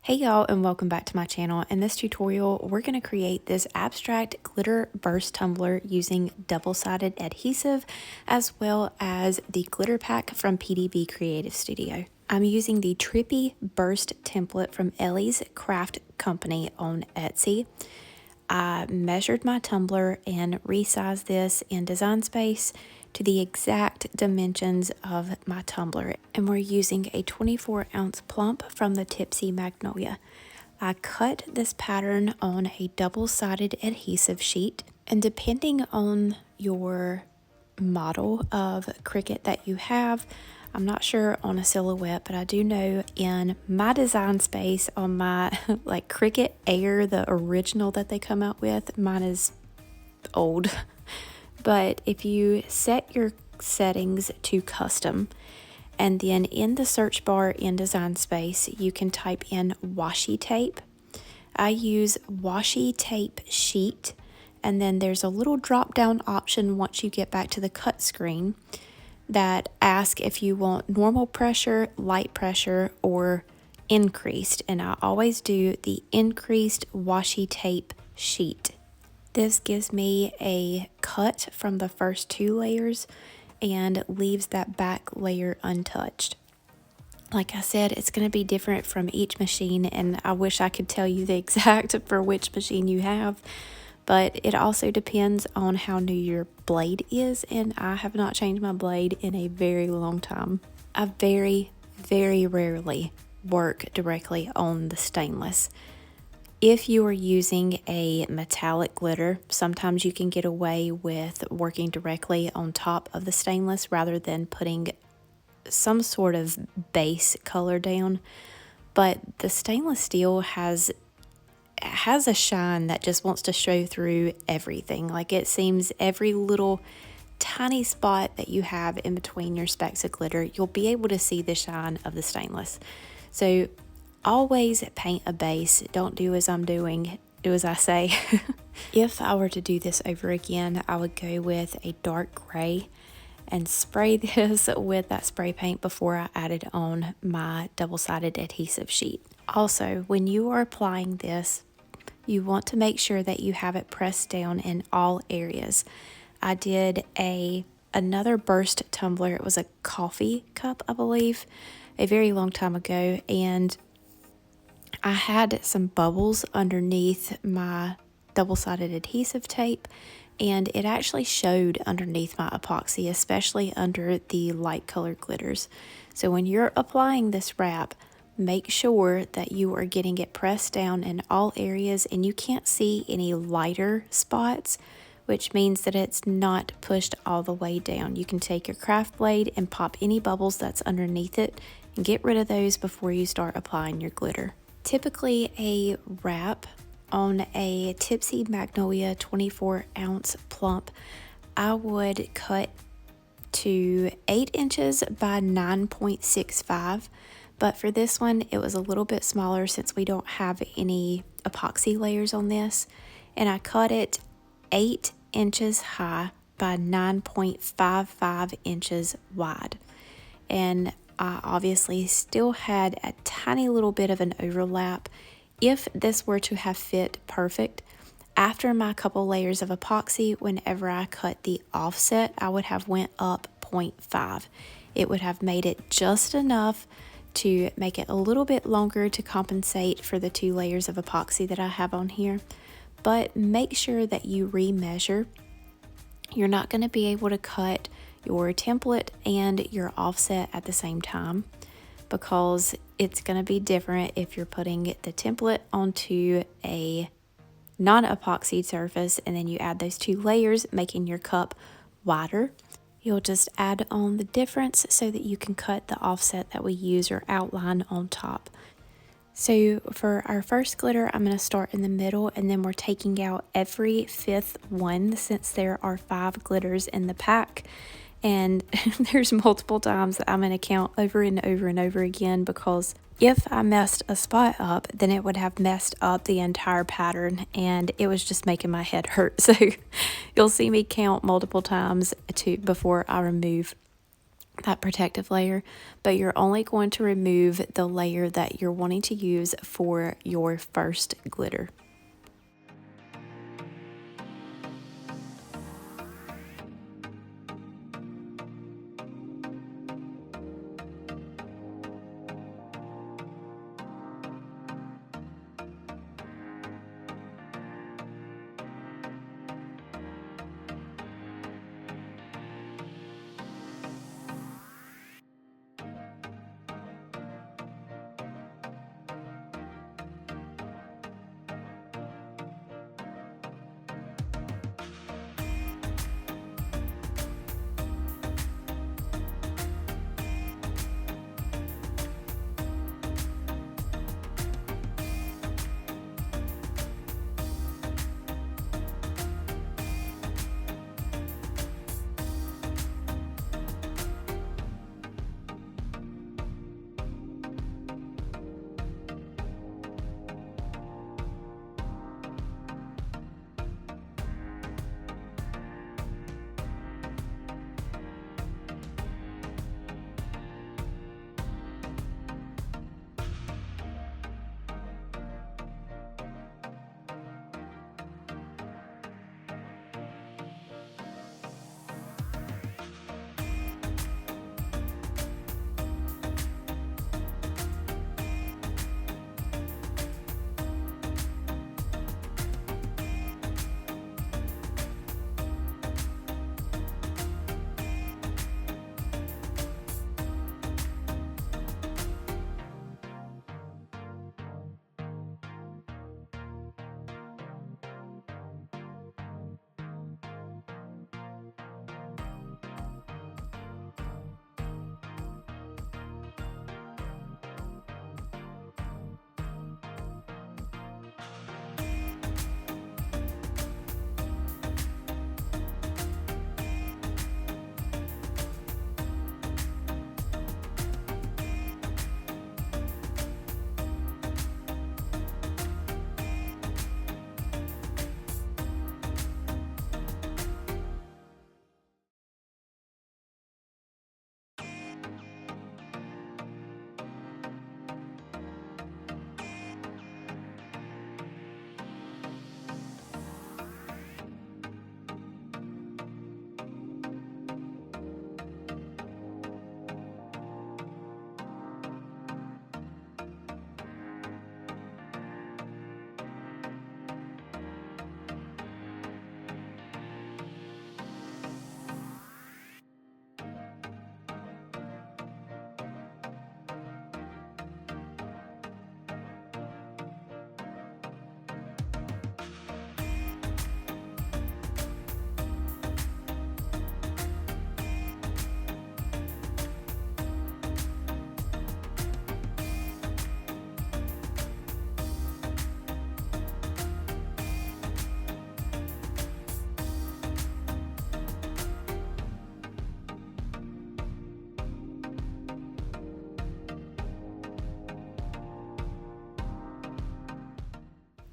Hey y'all, and welcome back to my channel. In this tutorial, we're going to create this abstract glitter burst tumbler using double-sided adhesive as well as the glitter pack from PDB Creative Studio. I'm using the Trippy Burst template from Ellie's Craft Company on Etsy. I measured my tumbler and resized this in Design Space to the exact dimensions of my tumbler, and we're using a 24-ounce plump from the TIPSY Magnolia. I cut this pattern on a double-sided adhesive sheet, and depending on your model of Cricut that you have, I'm not sure on a silhouette, but I do know in my Design Space on my like Cricut Air, the original that they come out with, mine is old. But if you set your settings to custom, and then in the search bar in Design Space, you can type in washi tape. I use washi tape sheet, and then there's a little drop down option once you get back to the cut screen that asks if you want normal pressure, light pressure, or increased. And I always do the increased washi tape sheet. This gives me a cut from the first two layers and leaves that back layer untouched. Like I said, it's going to be different from each machine, and I wish I could tell you the exact for which machine you have, but it also depends on how new your blade is, and I have not changed my blade in a very long time. I very, very rarely work directly on the stainless. If you are using a metallic glitter, sometimes you can get away with working directly on top of the stainless rather than putting some sort of base color down. But the stainless steel has a shine that just wants to show through everything. Like, it seems every little tiny spot that you have in between your specks of glitter, you'll be able to see the shine of the stainless. So always paint a base. Don't do as I'm doing, do as I say. If I were to do this over again, I would go with a dark gray and spray this with that spray paint before I added on my double-sided adhesive sheet. Also, when you are applying this, you want to make sure that you have it pressed down in all areas. I did another burst tumbler. It was a coffee cup, I believe, a very long time ago, and I had some bubbles underneath my double-sided adhesive tape, and it actually showed underneath my epoxy, especially under the light colored glitters. So when you're applying this wrap, make sure that you are getting it pressed down in all areas and you can't see any lighter spots, which means that it's not pushed all the way down. You can take your craft blade and pop any bubbles that's underneath it and get rid of those before you start applying your glitter. Typically, a wrap on a Tipsy Magnolia 24-ounce plump, I would cut to 8 inches by 9.65, but for this one, it was a little bit smaller since we don't have any epoxy layers on this, and I cut it 8 inches high by 9.55 inches wide. And I obviously still had a tiny little bit of an overlap. If this were to have fit perfect, after my couple layers of epoxy, whenever I cut the offset, I would have went up 0.5. It would have made it just enough to make it a little bit longer to compensate for the 2 layers of epoxy that I have on here. But make sure that you remeasure. You're not going to be able to cut your template and your offset at the same time, because it's going to be different if you're putting the template onto a non-epoxied surface and then you add those 2 layers, making your cup wider. You'll just add on the difference so that you can cut the offset that we use or outline on top. So for our first glitter, I'm going to start in the middle, and then we're taking out every 5th one since there are 5 glitters in the pack. And there's multiple times that I'm going to count over and over and over again, because if I messed a spot up, then it would have messed up the entire pattern, and it was just making my head hurt. So you'll see me count multiple times before I remove that protective layer, but you're only going to remove the layer that you're wanting to use for your first glitter.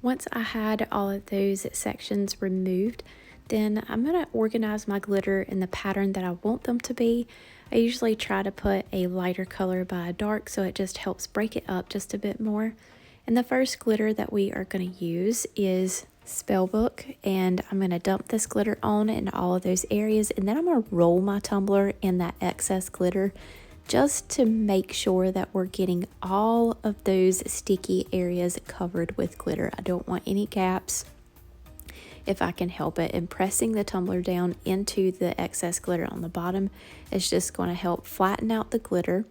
Once I had all of those sections removed, then I'm going to organize my glitter in the pattern that I want them to be. I usually try to put a lighter color by a dark, so it just helps break it up just a bit more. And the first glitter that we are going to use is Spellbook, and I'm going to dump this glitter on in all of those areas, and then I'm going to roll my tumbler in that excess glitter just to make sure that we're getting all of those sticky areas covered with glitter. I don't want any gaps if I can help it, and pressing the tumbler down into the excess glitter on the bottom is just going to help flatten out the glitter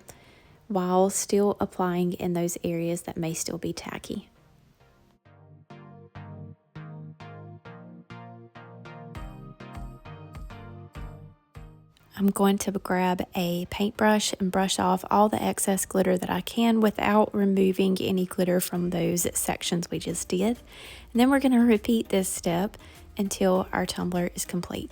while still applying in those areas that may still be tacky. I'm going to grab a paintbrush and brush off all the excess glitter that I can without removing any glitter from those sections we just did. And then we're going to repeat this step until our tumbler is complete.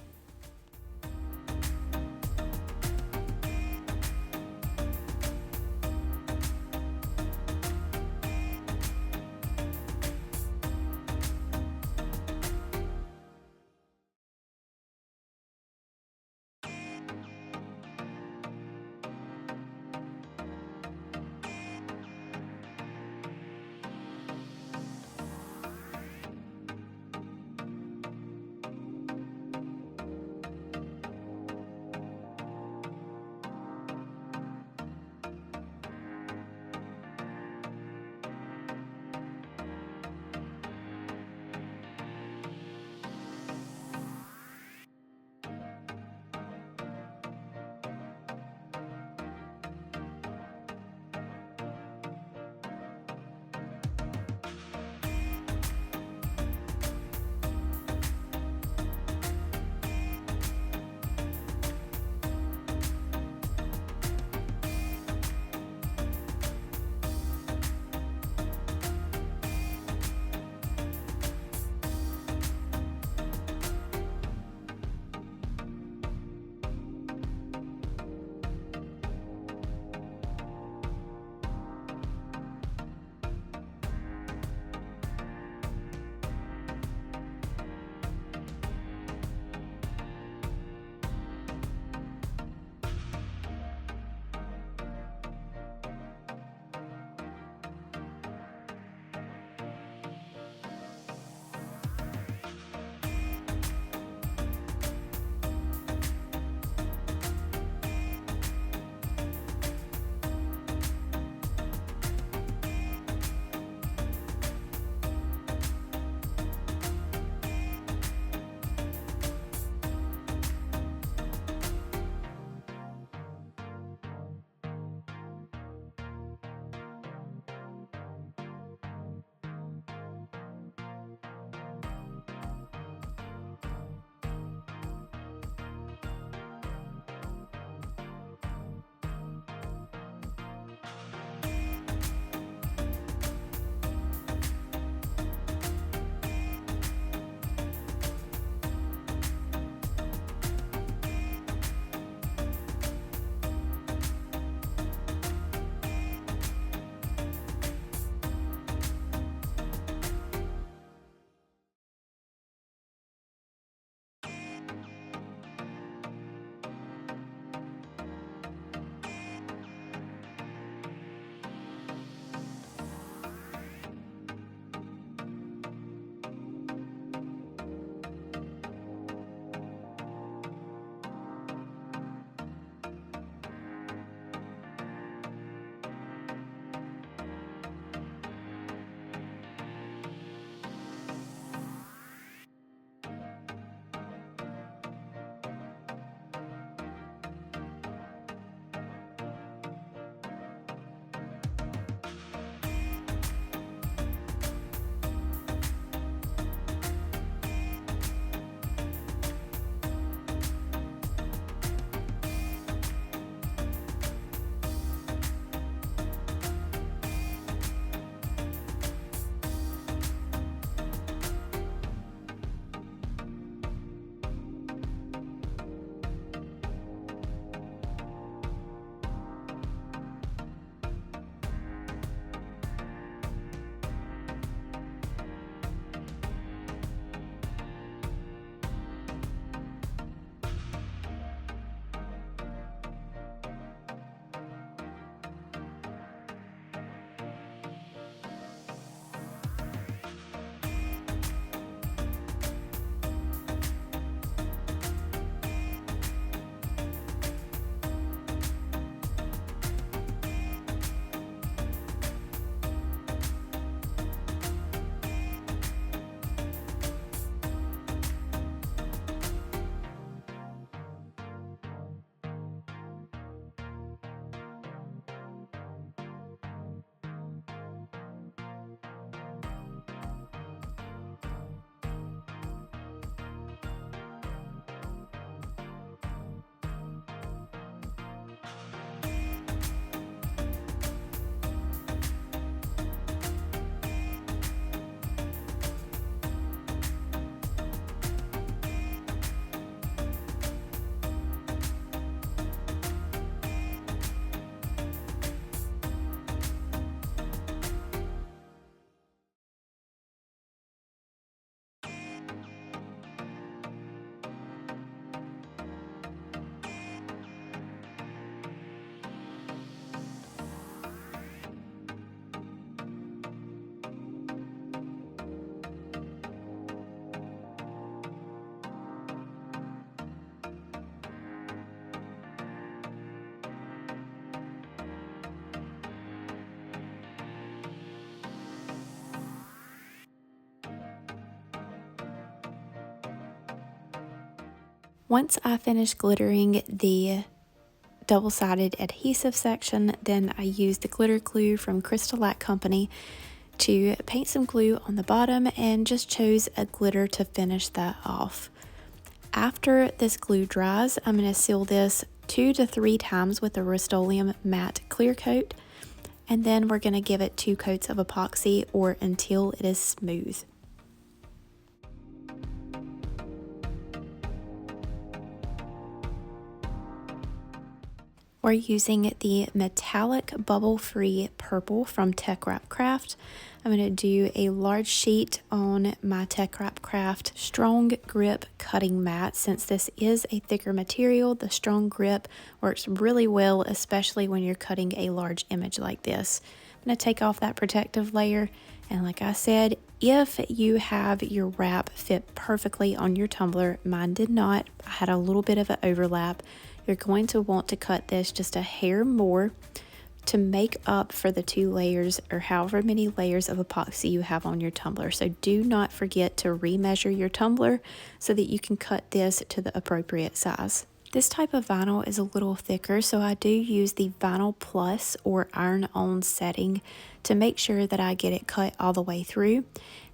Once I finish glittering the double-sided adhesive section, then I used the glitter glue from Crystal Company to paint some glue on the bottom and just chose a glitter to finish that off. After this glue dries, I'm going to seal this 2 to 3 times with a Rust-Oleum matte clear coat, and then we're going to give it 2 coats of epoxy or until it is smooth. We're using the metallic bubble-free purple from Teckwrapcraft. I'm going to do a large sheet on my Teckwrapcraft Strong Grip Cutting Mat. Since this is a thicker material, the strong grip works really well, especially when you're cutting a large image like this. I'm going to take off that protective layer, and like I said, if you have your wrap fit perfectly on your tumbler, mine did not. I had a little bit of an overlap. You're going to want to cut this just a hair more to make up for the 2 layers or however many layers of epoxy you have on your tumbler. So do not forget to remeasure your tumbler so that you can cut this to the appropriate size. This type of vinyl is a little thicker, so I do use the Vinyl Plus or iron-on setting to make sure that I get it cut all the way through.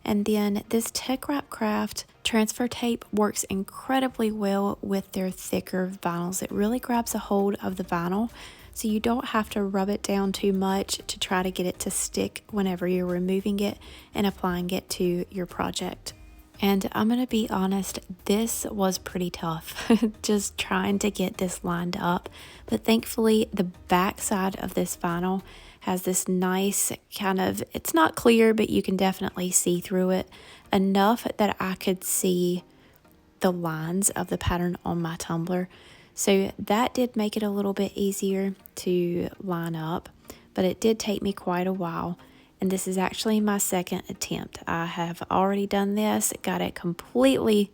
And then this Teckwrapcraft transfer tape works incredibly well with their thicker vinyls. It really grabs a hold of the vinyl, so you don't have to rub it down too much to try to get it to stick whenever you're removing it and applying it to your project. And I'm going to be honest, this was pretty tough, just trying to get this lined up. But thankfully, the back side of this vinyl has this nice kind of, it's not clear, but you can definitely see through it enough that I could see the lines of the pattern on my tumbler. So that did make it a little bit easier to line up, but it did take me quite a while. And this is actually my second attempt. I have already done this, got it completely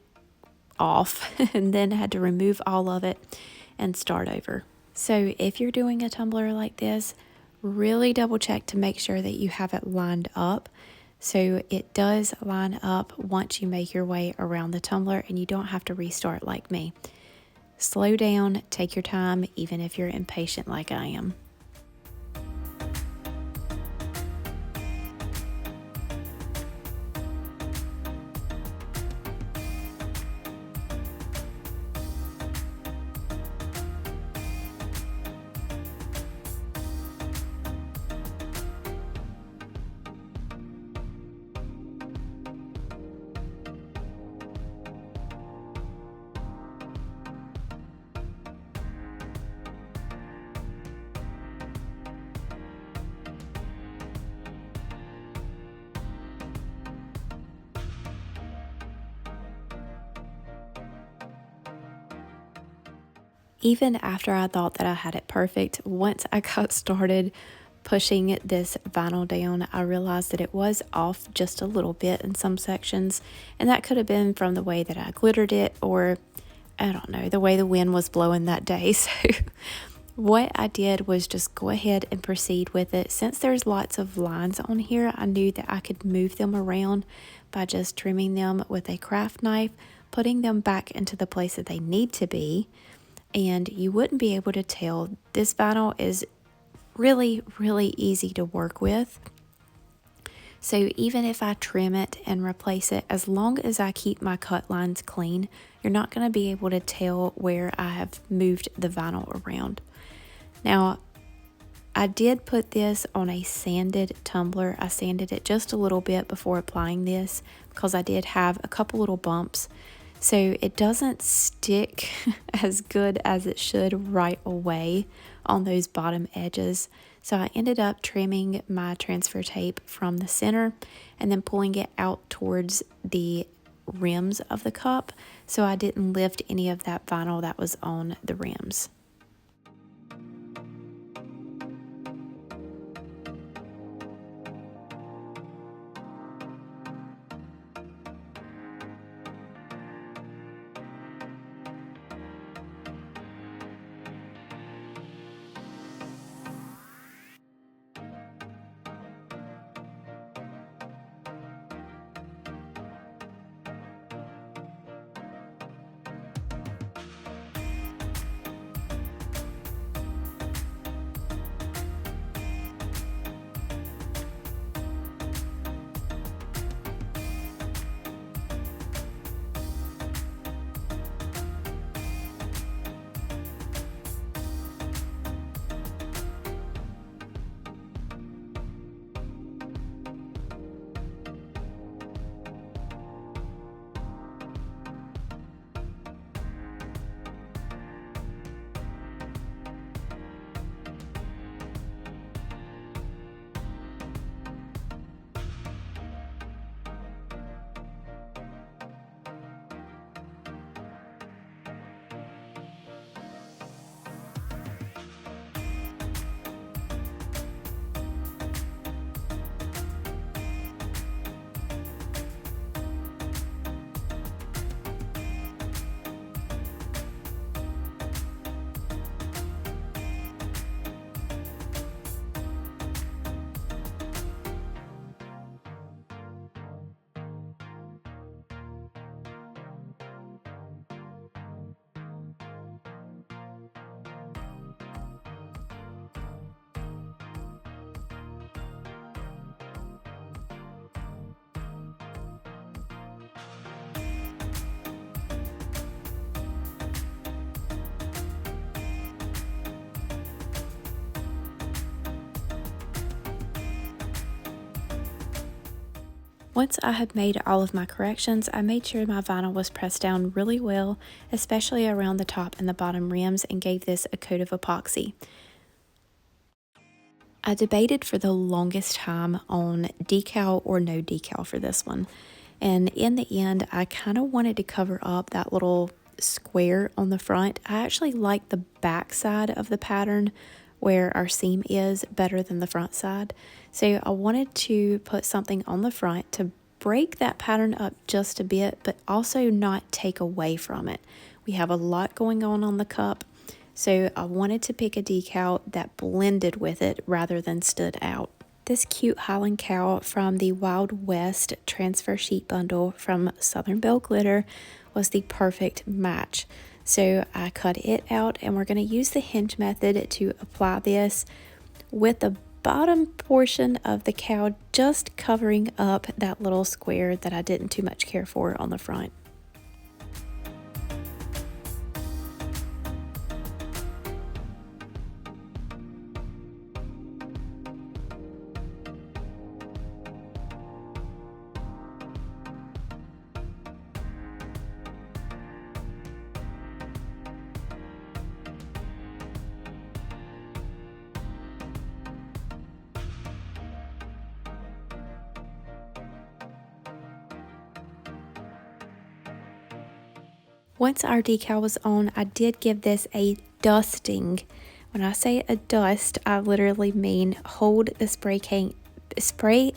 off, and then had to remove all of it and start over. So if you're doing a tumbler like this, really double check to make sure that you have it lined up. So it does line up once you make your way around the tumbler and you don't have to restart like me. Slow down, take your time, even if you're impatient like I am. Even after I thought that I had it perfect, once I got started pushing this vinyl down, I realized that it was off just a little bit in some sections, and that could have been from the way that I glittered it, or I don't know, the way the wind was blowing that day. So what I did was just go ahead and proceed with it. Since there's lots of lines on here, I knew that I could move them around by just trimming them with a craft knife, putting them back into the place that they need to be. And you wouldn't be able to tell. This vinyl is really, really easy to work with. So even if I trim it and replace it, as long as I keep my cut lines clean, you're not going to be able to tell where I have moved the vinyl around. Now, I did put this on a sanded tumbler. I sanded it just a little bit before applying this because I did have a couple little bumps. So it doesn't stick as good as it should right away on those bottom edges. So I ended up trimming my transfer tape from the center and then pulling it out towards the rims of the cup, so I didn't lift any of that vinyl that was on the rims. Once I had made all of my corrections, I made sure my vinyl was pressed down really well, especially around the top and the bottom rims, and gave this a coat of epoxy. I debated for the longest time on decal or no decal for this one. And in the end, I kind of wanted to cover up that little square on the front. I actually like the back side of the pattern where our seam is better than the front side. So I wanted to put something on the front to break that pattern up just a bit, but also not take away from it. We have a lot going on the cup. So I wanted to pick a decal that blended with it rather than stood out. This cute Highland cow from the Wild West transfer sheet bundle from Southern Belle Glitter was the perfect match. So I cut it out, and we're going to use the hinge method to apply this with the bottom portion of the cow just covering up that little square that I didn't too much care for on the front. Once our decal was on, I did give this a dusting. When I say a dust, I literally mean hold the spray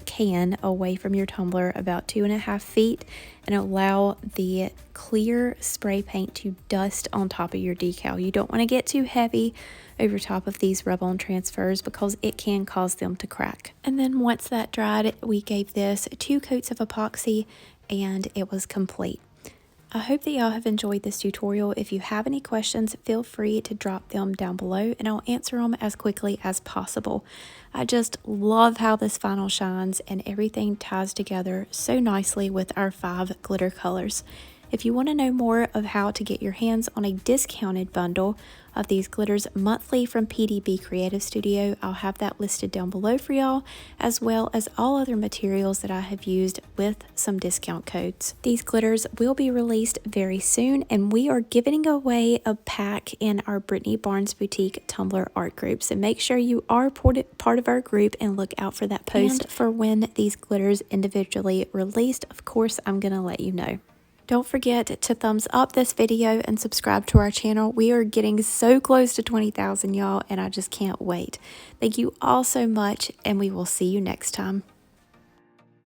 can away from your tumbler about 2.5 feet and allow the clear spray paint to dust on top of your decal. You don't want to get too heavy over top of these rub-on transfers because it can cause them to crack. And then once that dried, we gave this 2 coats of epoxy and it was complete. I hope that y'all have enjoyed this tutorial. If you have any questions, feel free to drop them down below and I'll answer them as quickly as possible. I just love how this vinyl shines and everything ties together so nicely with our 5 glitter colors. If you want to know more of how to get your hands on a discounted bundle of these glitters monthly from PDB Creative Studio, I'll have that listed down below for y'all, as well as all other materials that I have used with some discount codes. These glitters will be released very soon, and we are giving away a pack in our Brittany Barnes Boutique Tumbler art group. So make sure you are part of our group and look out for that post. And for when these glitters individually released, of course, I'm going to let you know. Don't forget to thumbs up this video and subscribe to our channel. We are getting so close to 20,000, y'all, and I just can't wait. Thank you all so much, and we will see you next time.